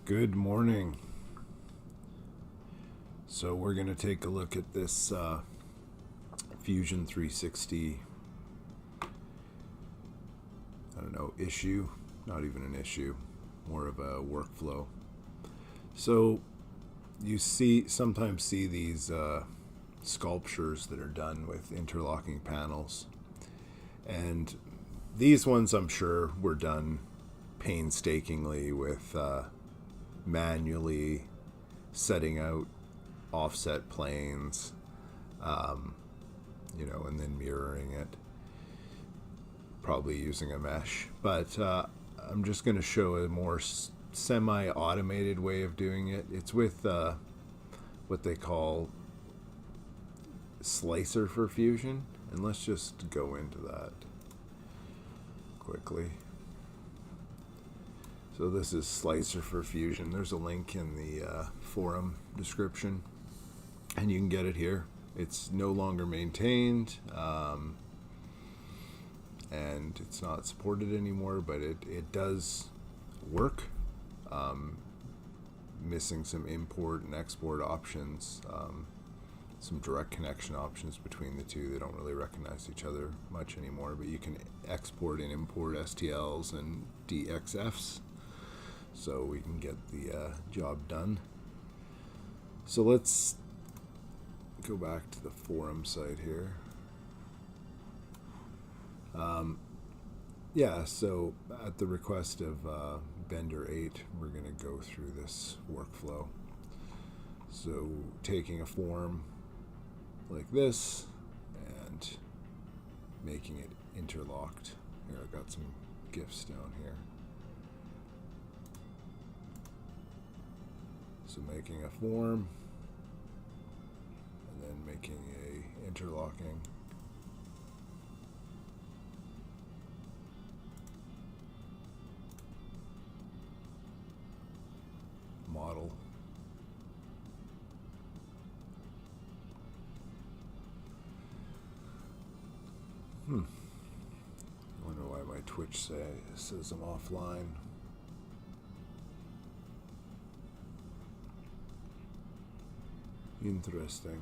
Good morning. So we're going to take a look at this Fusion 360, issue. Not even an issue, more of a workflow. So you sometimes see these sculptures that are done with interlocking panels. And these ones, I'm sure, were done painstakingly with manually setting out offset planes, and then mirroring it, probably using a mesh. But I'm just going to show a more semi-automated way of doing it. It's with what they call Slicer for Fusion, and let's just go into that quickly. So this is Slicer for Fusion. There's a link in the forum description, and you can get it here. It's no longer maintained, and it's not supported anymore, but it does work. Missing some import and export options, some direct connection options between the two. They don't really recognize each other much anymore, but you can export and import STLs and DXFs, so we can get the job done. So let's go back to the forum site here. So at the request of Bender 8, we're going to go through this workflow. So taking a form like this and making it interlocked. Here, I've got some GIFs down here. So making a form and then making a interlocking model. I wonder why my Twitch says I'm offline. Interesting.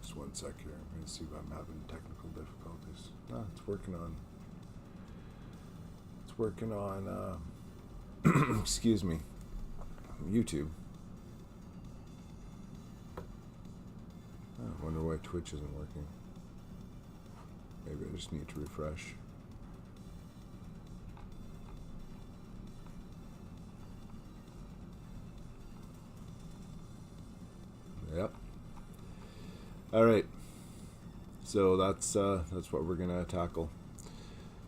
Just one sec here. I'm going to see if I'm having technical difficulties. It's working on excuse me, YouTube. I wonder why Twitch isn't working. Maybe I just need to refresh. Yep. All right. So that's what we're gonna tackle.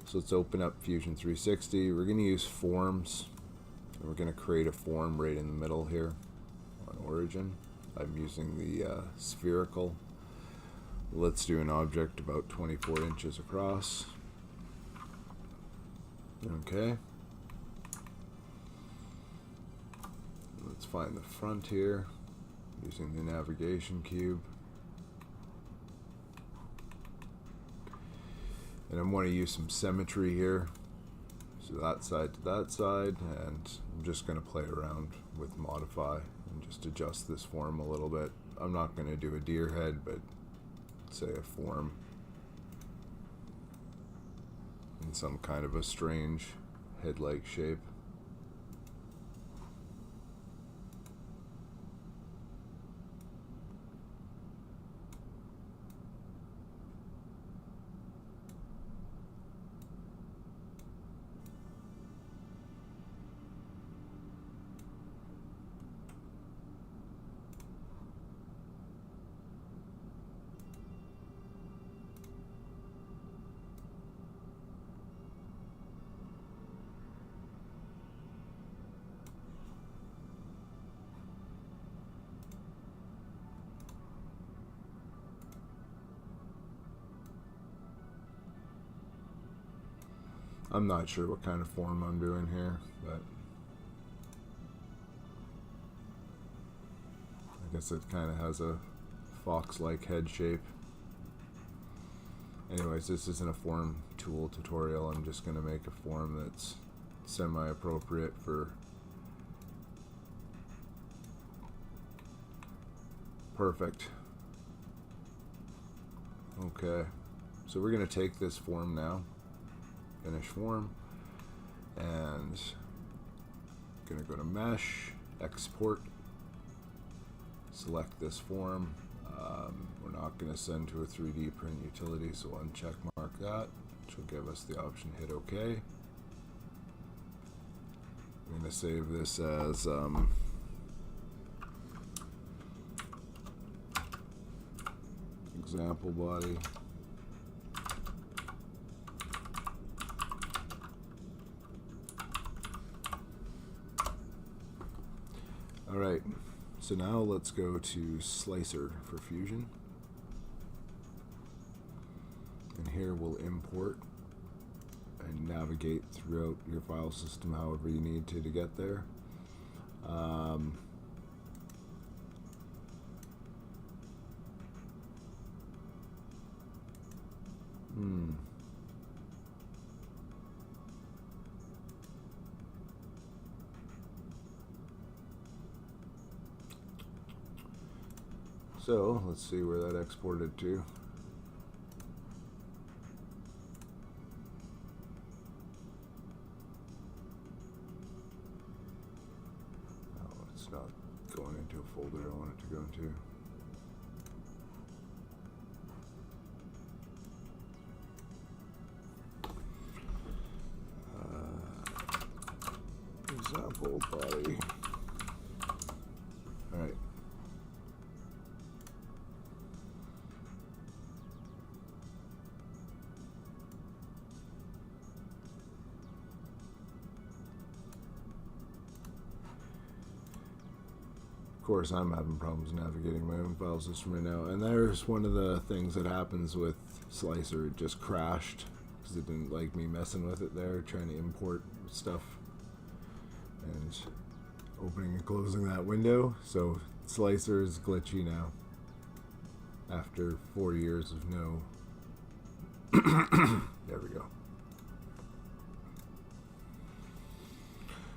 So let's open up Fusion 360. We're gonna use forms, and we're gonna create a form right in the middle here on origin. I'm using the spherical. Let's do an object about 24 inches across. Okay. Let's find the front here using the navigation cube. And I want to use some symmetry here. So that side to that side, and I'm just going to play around with modify and just adjust this form a little bit. I'm not going to do a deer head, but say a form in some kind of a strange head-like shape. I'm not sure what kind of form I'm doing here, but I guess it kind of has a fox-like head shape. Anyways, this isn't a form tool tutorial. I'm just going to make a form that's semi-appropriate for perfect. Okay, so we're going to take this form now, finish form, and going to go to mesh, export, select this form. We're not going to send to a 3D print utility, so uncheck mark that, which will give us the option hit OK. I'm going to save this as example body. Alright, so now let's go to Slicer for Fusion. And here we'll import and navigate throughout your file system however you need to get there. So let's see where that exported to. Oh, it's not going into a folder I want it to go into. Example body. All right. Of course, I'm having problems navigating my own file system right now, and there's one of the things that happens with Slicer. It just crashed because it didn't like me messing with it there, trying to import stuff and opening and closing that window. So Slicer is glitchy now after 4 years of no. There we go.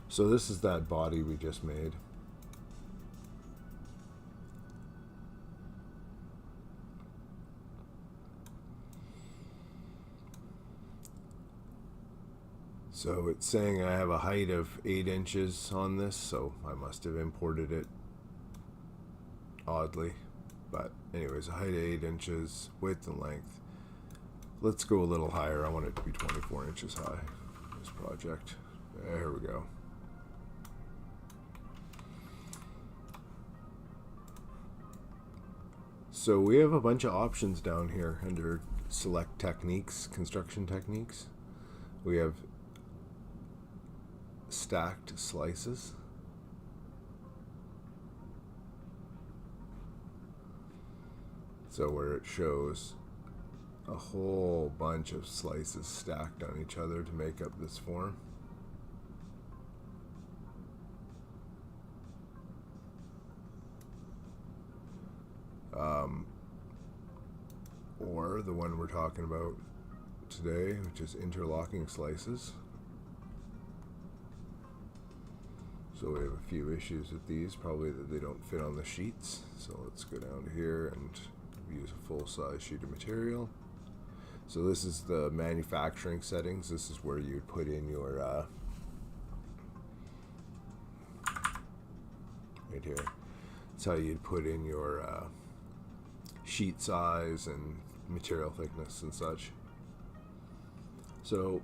So this is that body we just made. So it's saying I have a height of 8 inches on this, so I must have imported it oddly. But anyways, a height of 8 inches, width and length. Let's go a little higher. I want it to be 24 inches high, this project. There we go. So we have a bunch of options down here under select techniques, construction techniques. We have stacked slices. So where it shows a whole bunch of slices stacked on each other to make up this form. Or the one we're talking about today, which is interlocking slices. So we have a few issues with these, probably that they don't fit on the sheets. So let's go down to here and use a full-size sheet of material. So this is the manufacturing settings. This is where you put in your right here. That's how you'd put in your sheet size and material thickness and such. So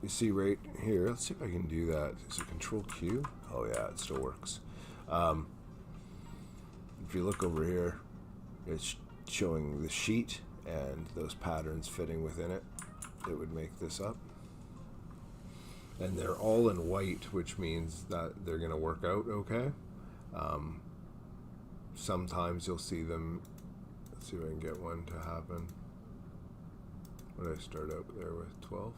you see right here, let's see if I can do that. Is it Control Q? Oh yeah, it still works. If you look over here, it's showing the sheet and those patterns fitting within it. It would make this up. And they're all in white, which means that they're going to work out okay. Sometimes you'll see them. Let's see if I can get one to happen. What did I start out there with? 12?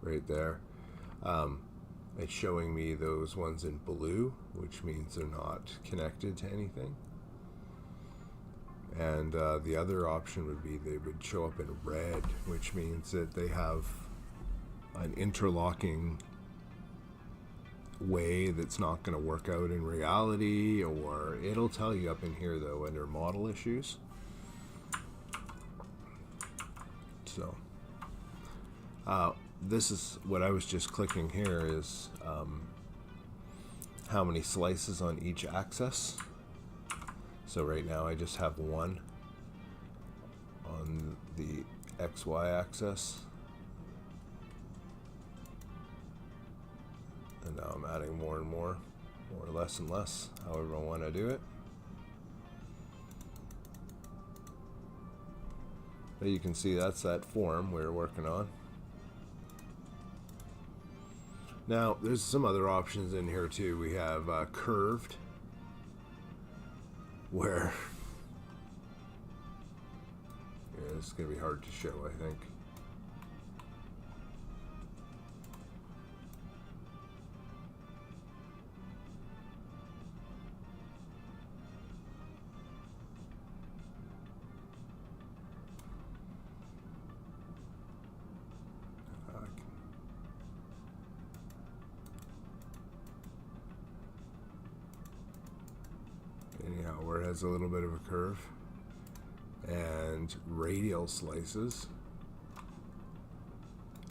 Right there. It's showing me those ones in blue, which means they're not connected to anything. And the other option would be they would show up in red, which means that they have an interlocking way that's not going to work out in reality, or it'll tell you up in here though under model issues. So this is what I was just clicking here is how many slices on each axis. So right now I just have one on the XY axis. And now I'm adding more and more, or less and less, however I want to do it. But you can see that's that form we're working on. Now, there's some other options in here too. We have curved, where yeah, it's going to be hard to show, I think. Anyhow, where it has a little bit of a curve, and radial slices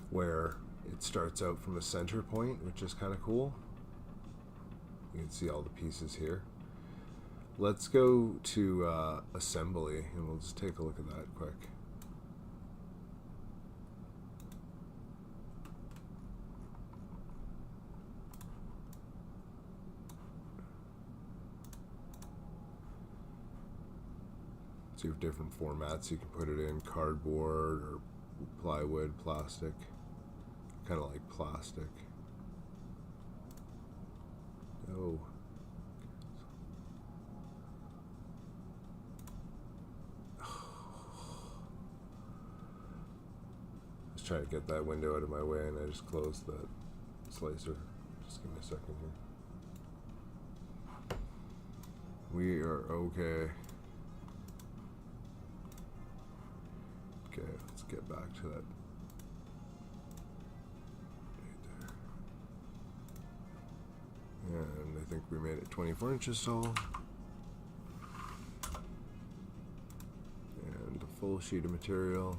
where it starts out from a center point, which is kind of cool. You can see all the pieces here. Let's go to assembly and we'll just take a look at that quick. So you have different formats you can put it in: cardboard or plywood, plastic, kind of like plastic. Oh. Just trying to get that window out of my way and I just closed that slicer. Just give me a second here. We are okay. Okay, let's get back to that right there. And I think we made it 24 inches tall. And a full sheet of material.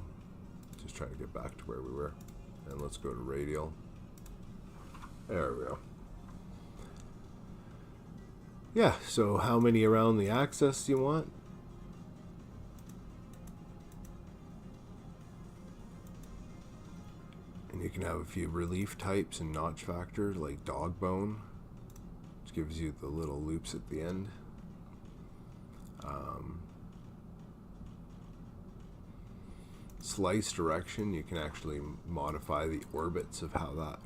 Just trying to get back to where we were. And let's go to radial. There we go. Yeah, so how many around the axis do you want? And you can have a few relief types and notch factors like dog bone, which gives you the little loops at the end. Slice direction, you can actually modify the orbits of how that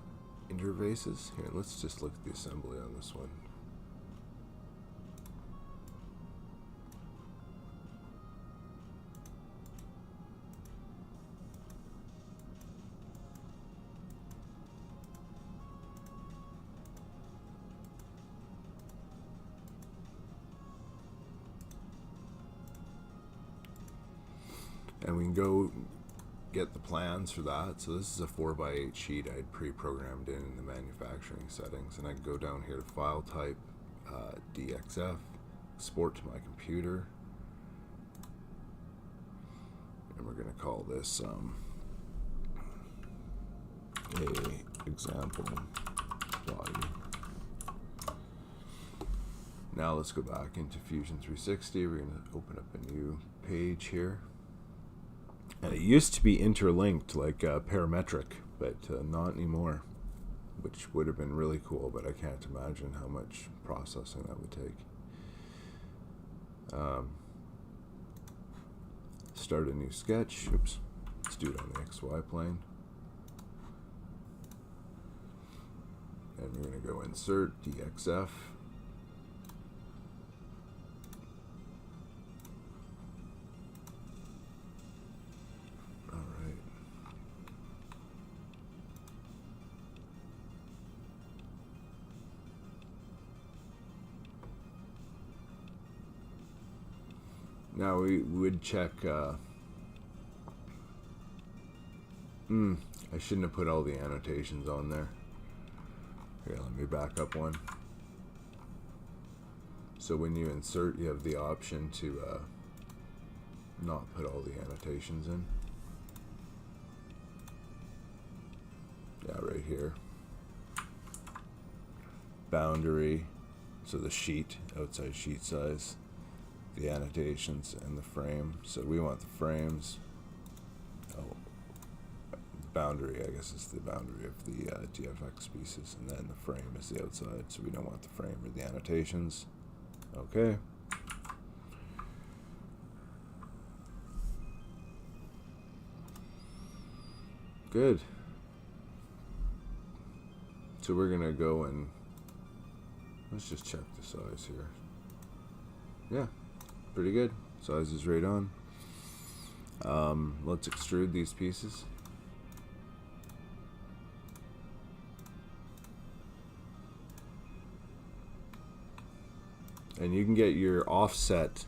interfaces. Here, let's just look at the assembly on this one. And we can go get the plans for that. So this is a 4x8 sheet I'd pre-programmed in the manufacturing settings, and I can go down here to file type, DXF, export to my computer, and we're going to call this a example body. Now let's go back into Fusion 360. We're going to open up a new page here. And it used to be interlinked like parametric, but not anymore, which would have been really cool, but I can't imagine how much processing that would take. Start a new sketch. Oops. Let's do it on the XY plane. And we're going to go insert, DXF. Now we would check. I shouldn't have put all the annotations on there. Here, let me back up one. So when you insert, you have the option to not put all the annotations in. Yeah, right here. Boundary, so the sheet, outside sheet size, the annotations, and the frame. So we want the frames. Oh, boundary, I guess, is the boundary of the GFX pieces, and then the frame is the outside, so we don't want the frame or the annotations. Okay. Good. So we're gonna go and let's just check the size here. Yeah, pretty good. Size is right on. Let's extrude these pieces. And you can get your offset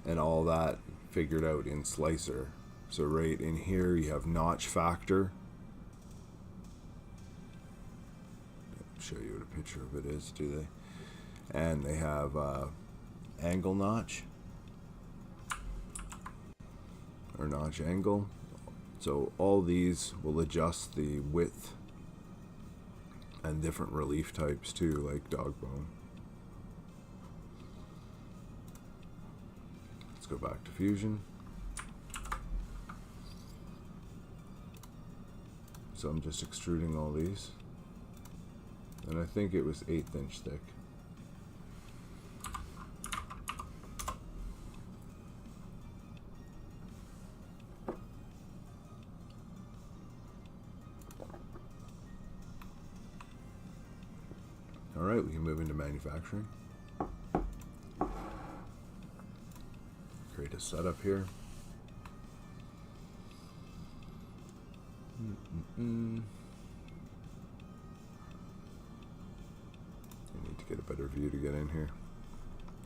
and all that figured out in Slicer. So right in here you have notch factor. I'll show you what a picture of it is, do they? And they have angle notch or notch angle. So all these will adjust the width and different relief types too, like dog bone. Let's go back to Fusion. So I'm just extruding all these, and I think it was 1/8 inch thick. All right, we can move into manufacturing. Create a setup here. I need to get a better view to get in here.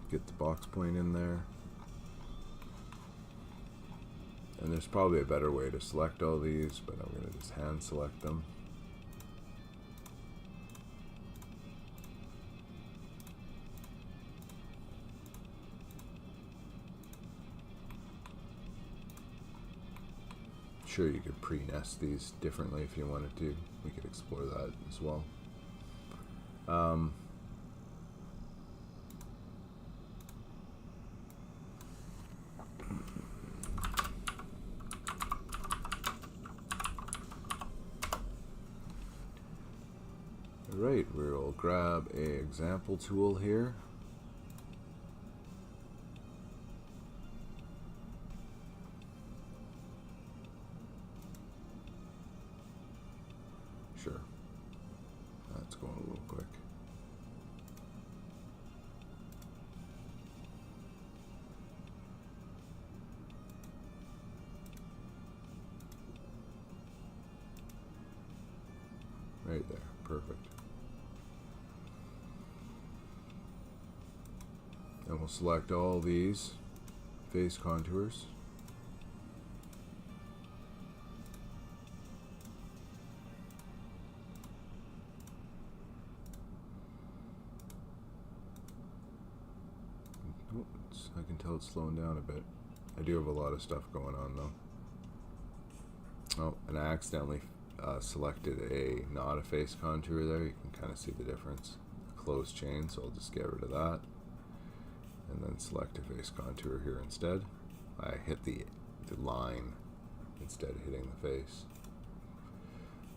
Get the box point in there. And there's probably a better way to select all these, but I'm going to just hand select them. Sure, you could pre-nest these differently if you wanted to. We could explore that as well. Alright, we'll grab an example tool here. Sure. That's going a little quick. Right there. Perfect. And we'll select all these face contours. I can tell it's slowing down a bit. I do have a lot of stuff going on though. Oh, and I accidentally selected not a face contour there. You can kind of see the difference. Closed chain, so I'll just get rid of that. And then select a face contour here instead. I hit the line instead of hitting the face.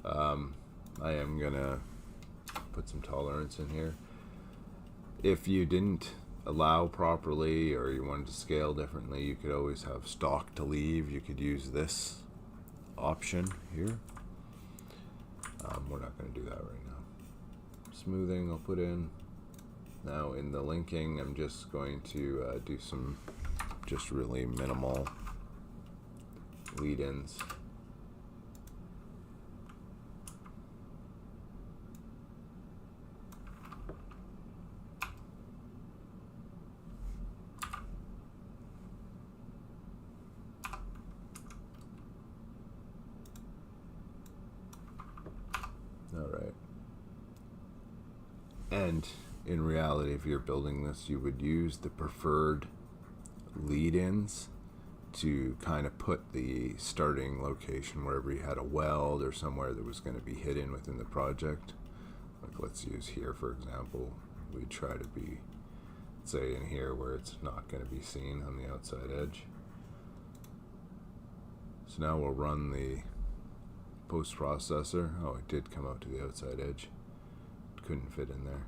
I am gonna put some tolerance in here. If you didn't allow properly or you wanted to scale differently, you could always have stock to leave. You could use this option here. We're not going to do that right now. Smoothing I'll put in. Now in the linking I'm just going to do some just really minimal lead-ins. And in reality, if you're building this, you would use the preferred lead-ins to kind of put the starting location wherever you had a weld or somewhere that was going to be hidden within the project. Like let's use here, for example. We try to be, say, in here where it's not going to be seen on the outside edge. So now we'll run the post processor. Oh, it did come out to the outside edge. It couldn't fit in there.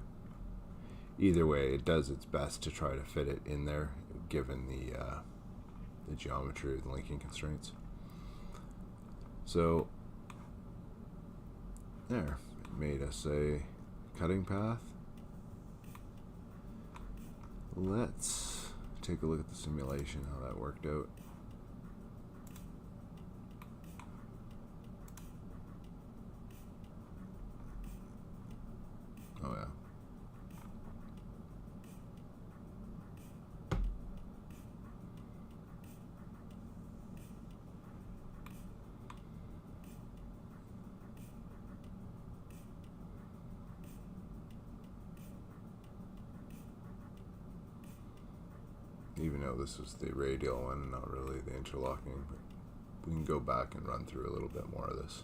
Either way, it does its best to try to fit it in there, given the geometry of the linking constraints. So there, it made us a cutting path. Let's take a look at the simulation, how that worked out. Oh yeah. Even though this was the radial one, not really the interlocking, but we can go back and run through a little bit more of this.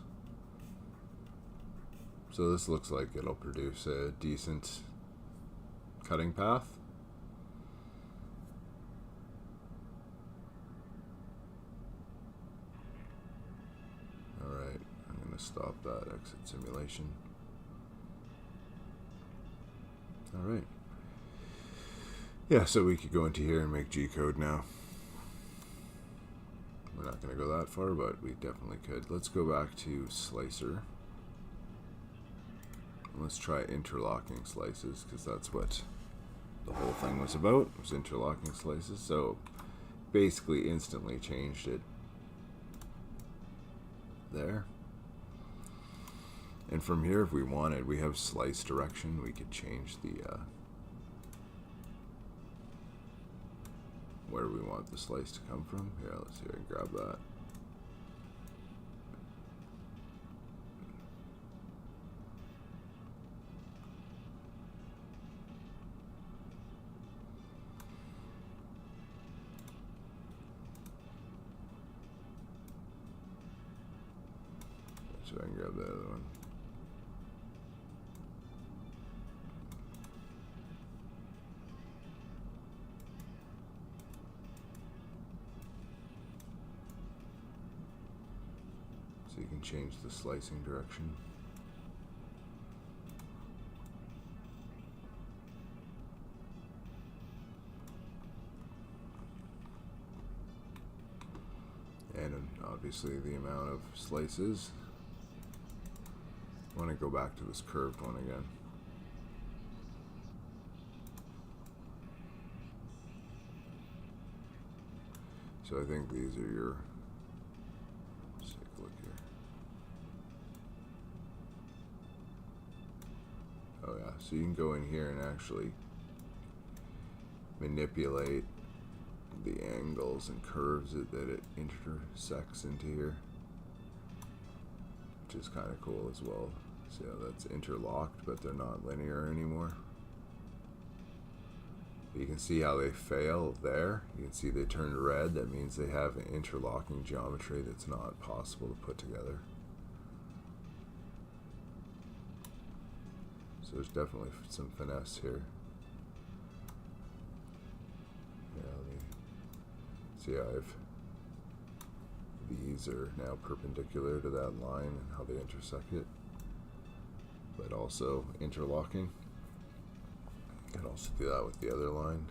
So this looks like it'll produce a decent cutting path. Alright, I'm going to stop that exit simulation. Alright. Yeah, so we could go into here and make G-code now. We're not going to go that far, but we definitely could. Let's go back to Slicer. Let's try interlocking slices, because that's what the whole thing was about, was interlocking slices. So basically instantly changed it there. And from here, if we wanted, we have slice direction. We could change the where we want the slice to come from. Here, let's see if I can grab that. So I can grab the other one. So you can change the slicing direction. And obviously the amount of slices. I want to go back to this curved one again. So I think these are your, let's take a look here. Oh yeah, so you can go in here and actually manipulate the angles and curves that it intersects into here, which is kind of cool as well. See how that's interlocked, but they're not linear anymore. You can see how they fail there. You can see they turned red. That means they have an interlocking geometry that's not possible to put together. So there's definitely some finesse here. Yeah, see how these are now perpendicular to that line and how they intersect it, but also interlocking. You can also do that with the other line.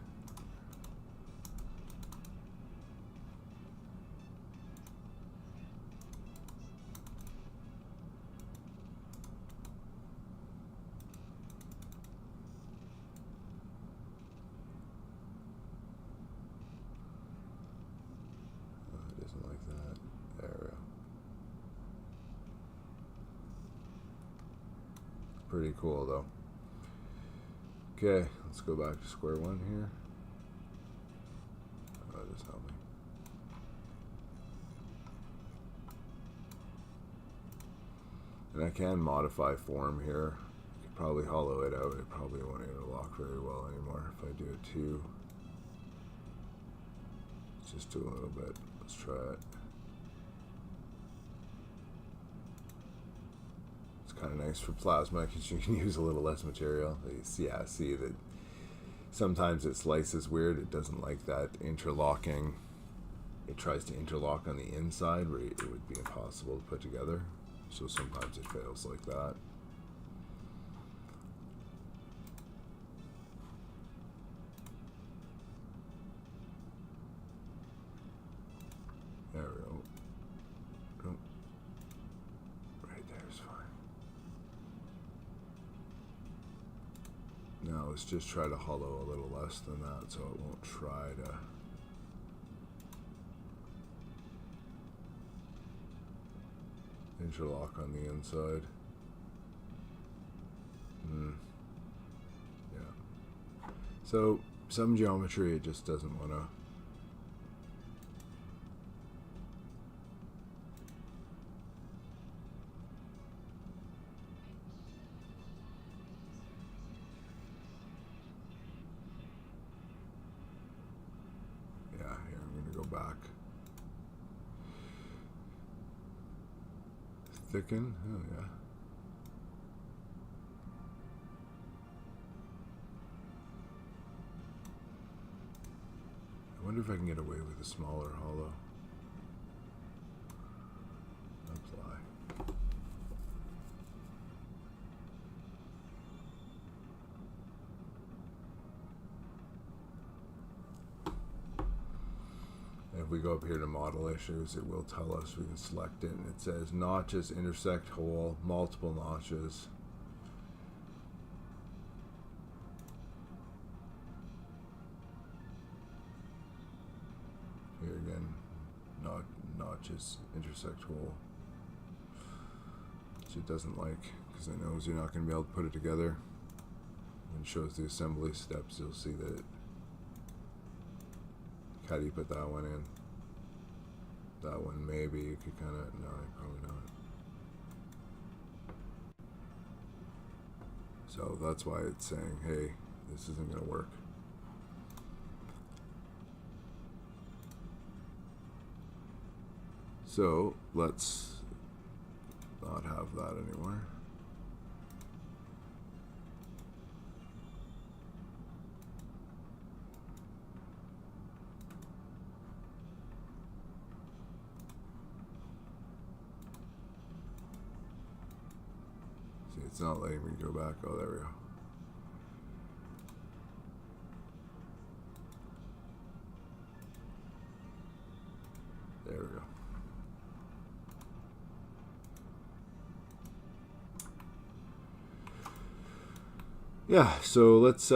It isn't like that. There we go. Pretty cool though. Okay, let's go back to square one here. That does help me. And I can modify form here. I probably hollow it out. It probably won't interlock very well anymore if I do it too. Just do a little bit. Let's try it. It's kind of nice for plasma because you can use a little less material. Yeah, see that sometimes it slices weird. It doesn't like that interlocking. It tries to interlock on the inside where it would be impossible to put together. So sometimes it fails like that. There we go. Oh. Right there's fine. Now let's just try to hollow a little less than that so it won't try to interlock on the inside. Yeah. So some geometry it just doesn't want to. Yeah, here I'm going to go back. Thicken. Oh yeah. I wonder if I can get away with a smaller hollow. Apply. If we go up here to model issues, it will tell us. We can select it and it says notches intersect hole, multiple notches. Here again, notches intersect hole, which it doesn't like because it knows you're not going to be able to put it together. When it shows the assembly steps, you'll see that it. How do you put that one in? That one maybe you could kind of, no, probably not. So that's why it's saying, hey, this isn't going to work. So let's not have that anymore. See, it's not letting me go back. Oh, there we go. There we go. Yeah, so let's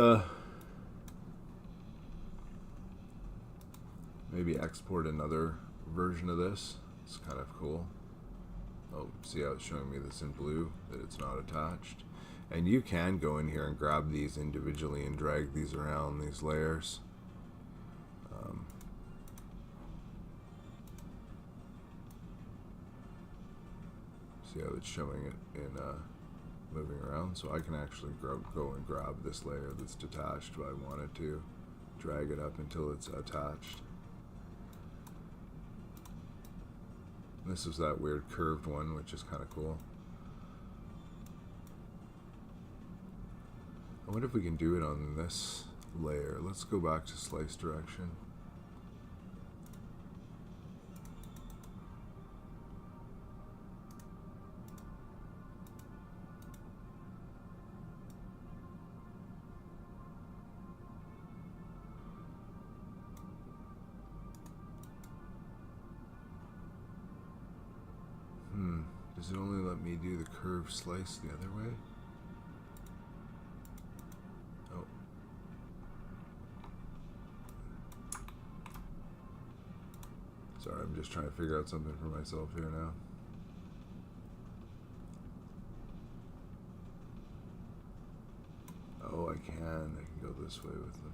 maybe export another version of this. It's kind of cool. Oh, see how it's showing me this in blue, that it's not attached. And you can go in here and grab these individually and drag these around these layers. See how it's showing it in moving around, so I can actually go and grab this layer that's detached if I wanted to, drag it up until it's attached. This is that weird curved one, which is kind of cool. I wonder if we can do it on this layer. Let's go back to slice direction. Does it only let me do the curved slice the other way? Oh. Sorry, I'm just trying to figure out something for myself here now. Oh, I can go this way with them.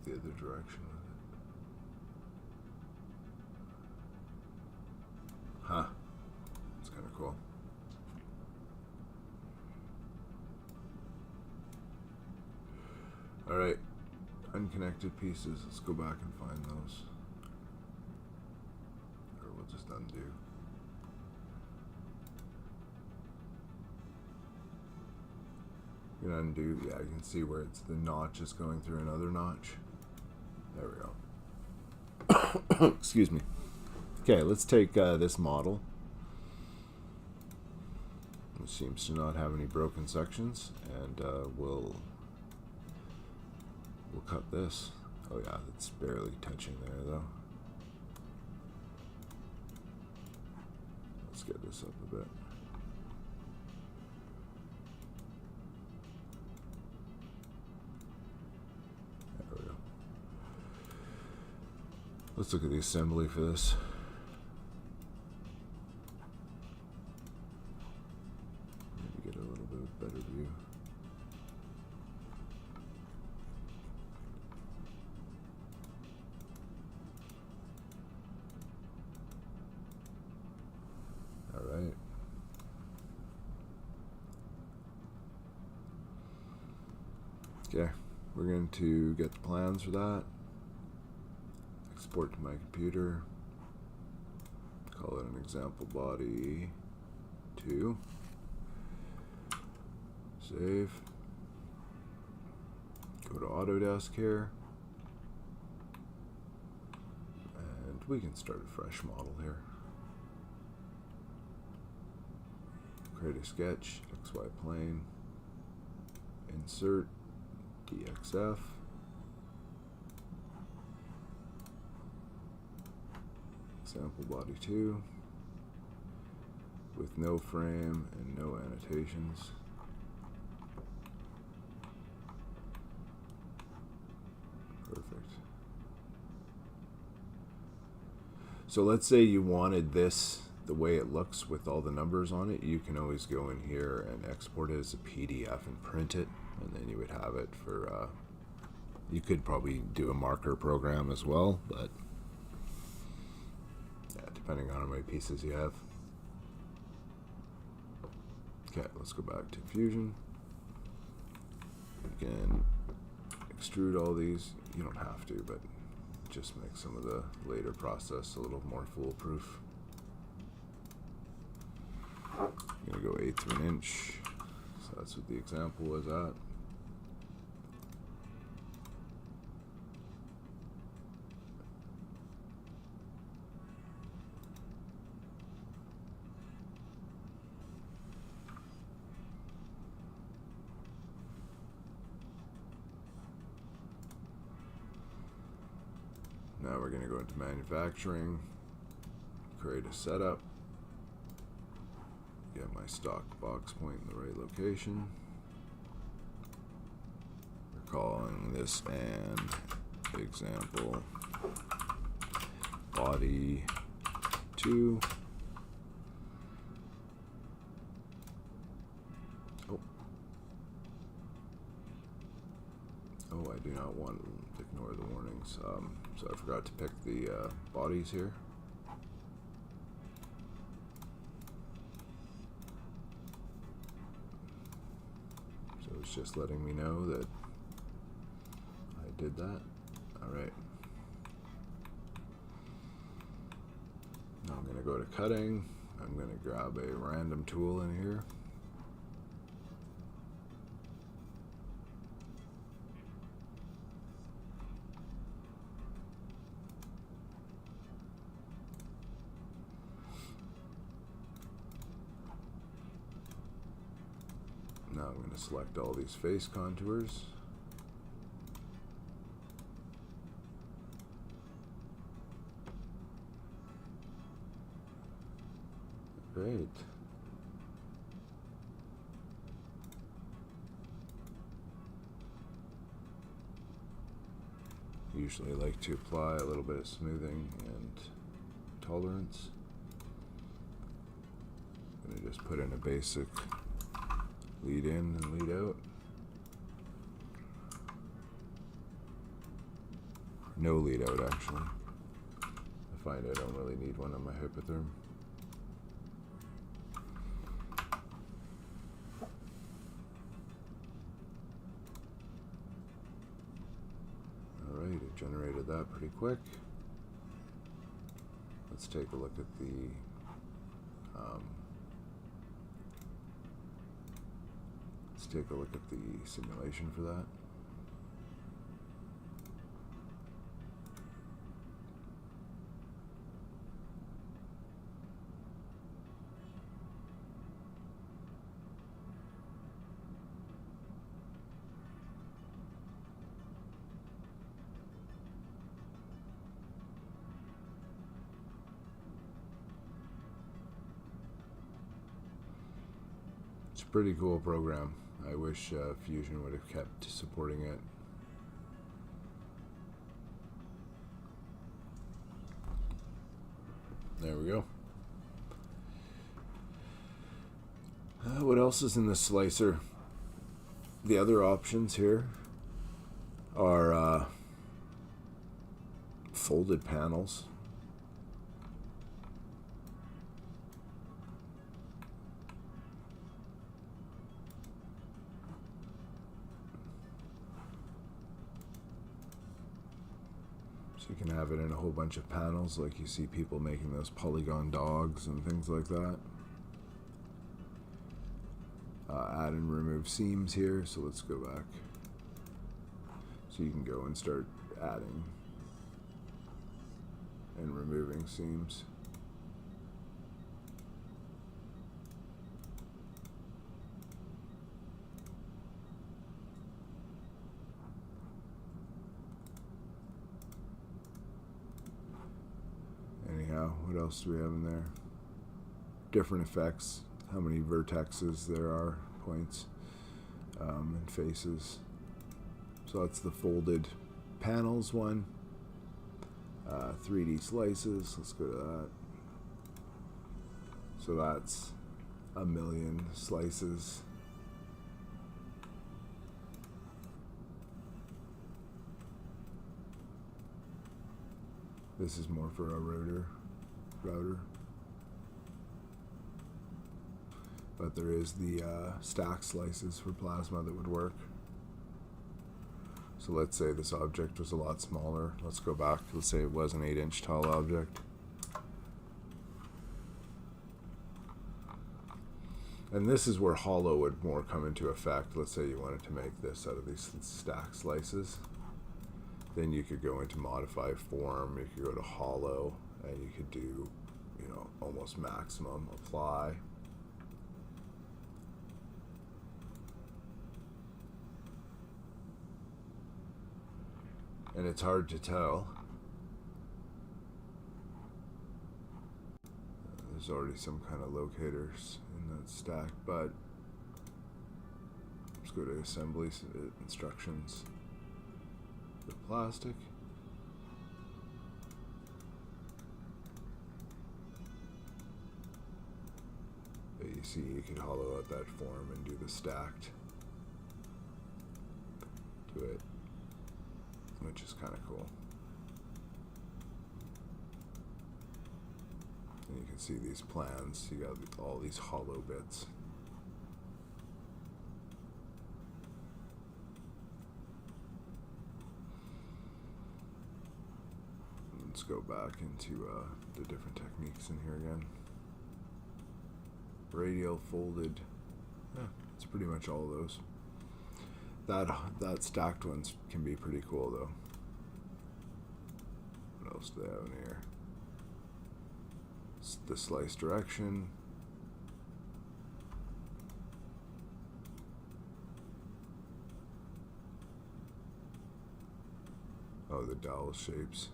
the other direction with it. Huh. It's kind of cool. Alright. Unconnected pieces. Let's go back and find those. Or we'll just undo. You can undo, yeah, you can see where it's the notch is going through another notch. There we go. Excuse me. Okay, let's take this model, which seems to not have any broken sections, and we'll cut this. Oh yeah, it's barely touching there though. Let's get this up a bit. Let's look at the assembly for this. Maybe get a little bit of a better view. All right. Okay, we're going to get the plans for that. Export to my computer, call it an example body 2, save, go to Autodesk here, and we can start a fresh model here. Create a sketch, XY plane, insert, DXF, example body 2 with no frame and no annotations. Perfect. So let's say you wanted this the way it looks with all the numbers on it. You can always go in here and export it as a PDF and print it, and then you would have it for you could probably do a marker program as well, but depending on how many pieces you have. Okay, let's go back to Fusion. You can extrude all these. You don't have to, but just make some of the later process a little more foolproof. I'm gonna go 1/8 of an inch. So that's what the example was at. Now we're going to go into manufacturing, create a setup, get my stock box point in the right location. We're calling this an example body 2. Oh, I do not want to ignore the warnings. So I forgot to pick the bodies here. So it's just letting me know that I did that. All right. Now I'm going to go to cutting. I'm going to grab a random tool in here. Now I'm going to select all these face contours. Great. Usually like to apply a little bit of smoothing and tolerance. I'm going to just put in a basic lead in and lead out. No lead out, actually. I find I don't really need one on my hypotherm. Alright, it generated that pretty quick. Let's take a look at the simulation for that. It's a pretty cool program. I wish Fusion would have kept supporting it. There we go. What else is in the slicer? The other options here are folded panels. So you can have it in a whole bunch of panels, like you see people making those polygon dogs and things like that. Add and remove seams here, so let's go back. So you can go and start adding and removing seams. Anyhow, what else do we have in there? Different effects, how many vertexes there are, points, and faces. So that's the folded panels one. 3D slices, let's go to that. So that's 1,000,000 slices. This is more for a router. But there is the stack slices for plasma that would work. So let's say this object was a lot smaller. Let's go back. Let's say it was an 8-inch tall object. And this is where hollow would more come into effect. Let's say you wanted to make this out of these stack slices. Then you could go into modify form, you could go to hollow, and you could do, you know, almost maximum apply. And it's hard to tell. There's already some kind of locators in that stack, but let's go to assembly instructions. The plastic. But you see, you could hollow out that form and do the stacked to it, which is kind of cool. And you can see these plans. You got all these hollow bits. Let's go back into the different techniques in here again. Radial, folded. Yeah, it's pretty much all of those. That stacked ones can be pretty cool though. What else do they have in here? The slice direction. Oh, the dowel shapes.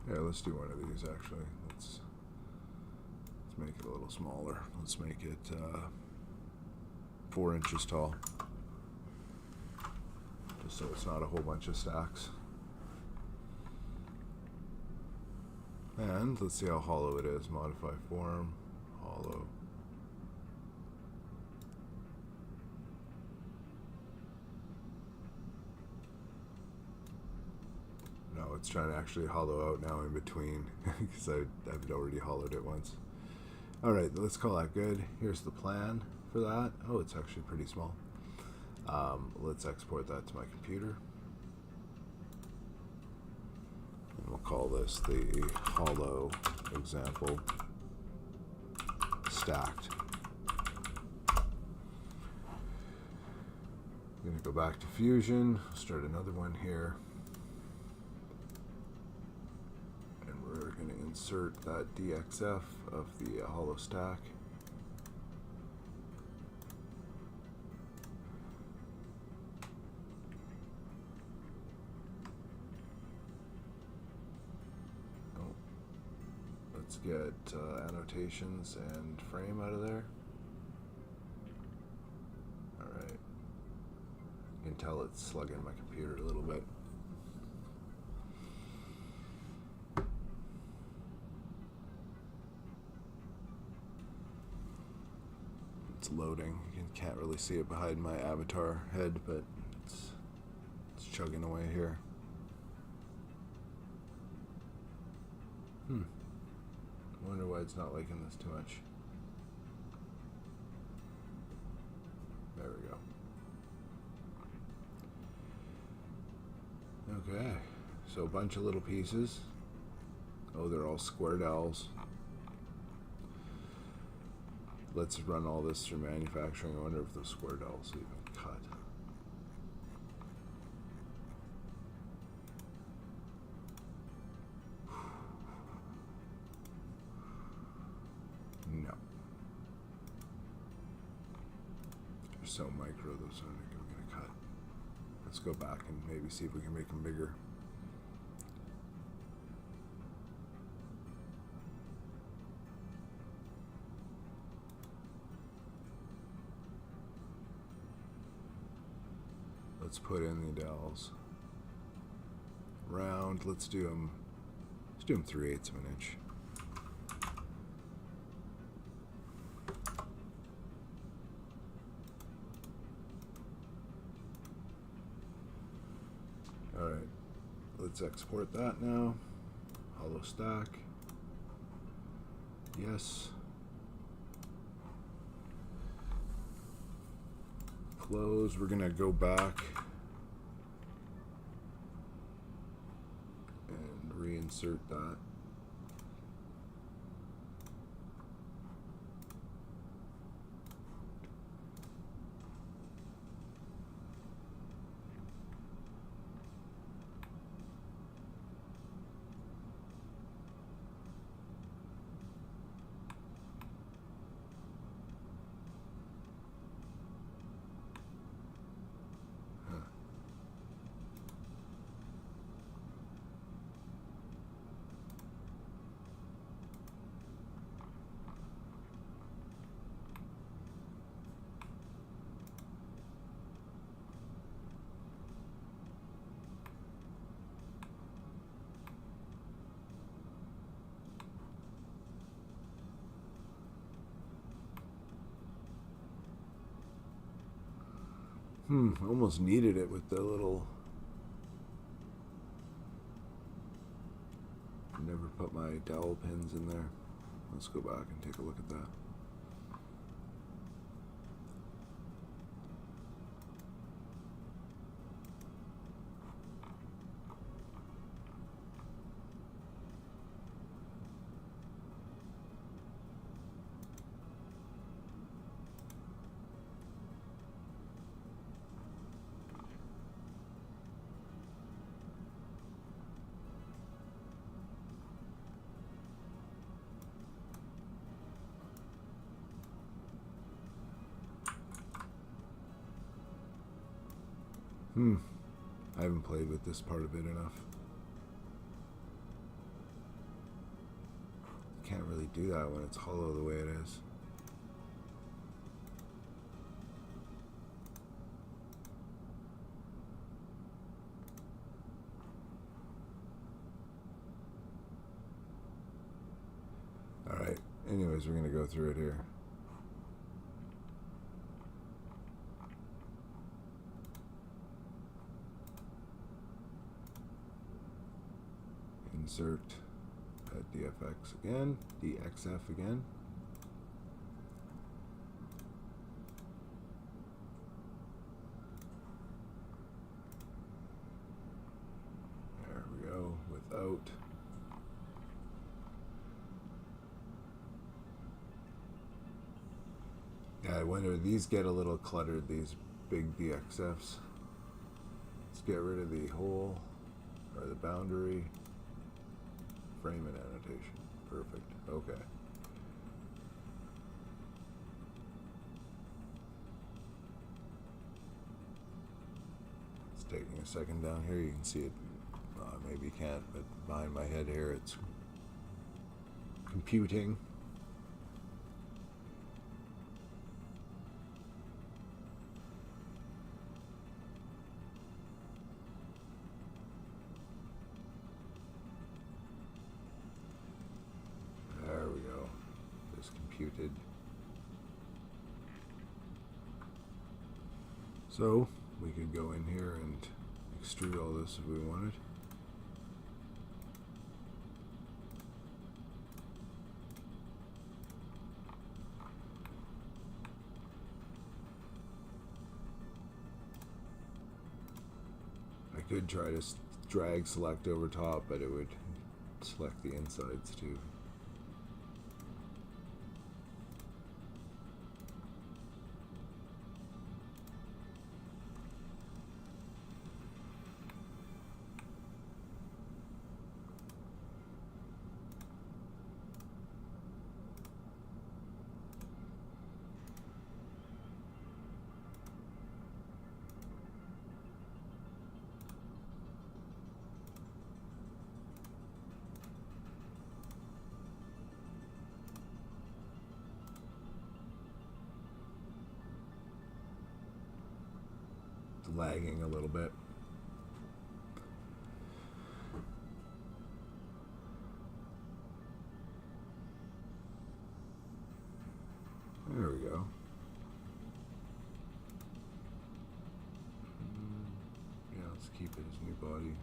Yeah, let's do one of these actually. Let's make it a little smaller. Let's make it 4 inches tall. Just so it's not a whole bunch of stacks. And let's see how hollow it is. Modify form, hollow. it's trying to actually hollow out now in between because I've already hollowed it once. Alright, let's call that good. Here's the plan for that. Oh, it's actually pretty small. Let's export that to my computer. And we'll call this the hollow example stacked. I'm going to go back to Fusion, start another one here. And we're going to insert that DXF of the hollow stack. Let's get annotations and frame out of there. Alright. You can tell it's slugging my computer a little bit. It's loading. You can't really see it behind my avatar head, but it's chugging away here. I wonder why it's not liking this too much. There we go. Okay, so a bunch of little pieces. Oh, they're all square dowels. Let's run all this through manufacturing. I wonder if those square dowels even cut. No. They're so micro, those aren't going to cut. Let's go back and maybe see if we can make them bigger. Let's put in the dowels. Round, let's do them 3/8 of an inch. Alright, let's export that now. Hollow stack. Yes. Close. We're going to go back and reinsert that. Almost needed it with the little... Never put my dowel pins in there. Let's go back and take a look at that. I haven't played with this part of it enough. Can't really do that when it's hollow the way it is. Alright, anyways, we're going to go through it here. insert at DFX again, DXF again. There we go, without. Yeah, I wonder, these get a little cluttered, these big DXFs. Let's get rid of the hole, or the boundary. Frame and annotation. Perfect. Okay. It's taking a second down here. You can see it. Maybe you can't, but behind my head here, it's computing. There we go. Just computed. So we could go in here and extrude all this if we wanted. I could try to drag select over top, but it would select the insides too. Lagging a little bit. There we go. Yeah, let's keep it as new body.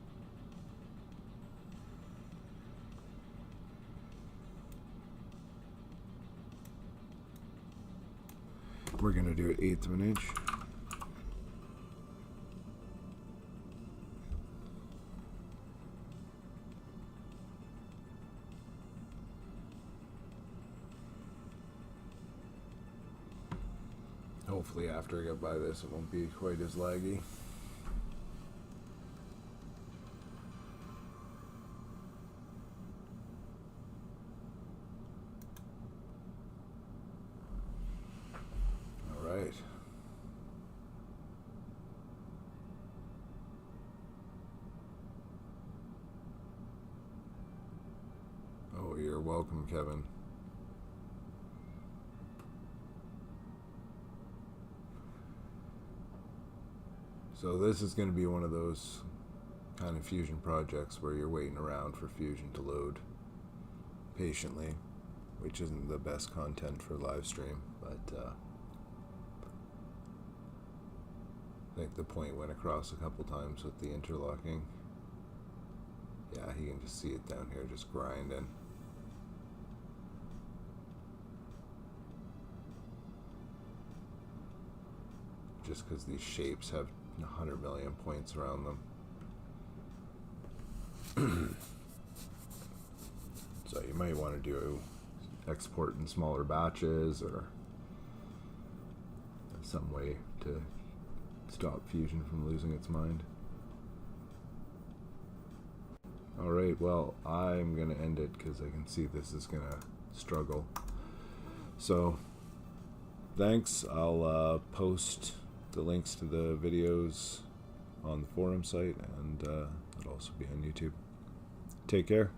We're going to do it 1/8 of an inch. Hopefully after I get by this it won't be quite as laggy. All right. Oh, you're welcome, Kevin. So this is going to be one of those kind of Fusion projects where you're waiting around for Fusion to load patiently, which isn't the best content for live stream, but I think the point went across a couple times with the interlocking. Yeah, you can just see it down here just grinding. Just because these shapes have 100 million points around them. So you might want to do export in smaller batches or some way to stop Fusion from losing its mind. Alright, well, I'm going to end it because I can see this is going to struggle. So, thanks. I'll post the links to the videos on the forum site, and it'll also be on YouTube. Take care.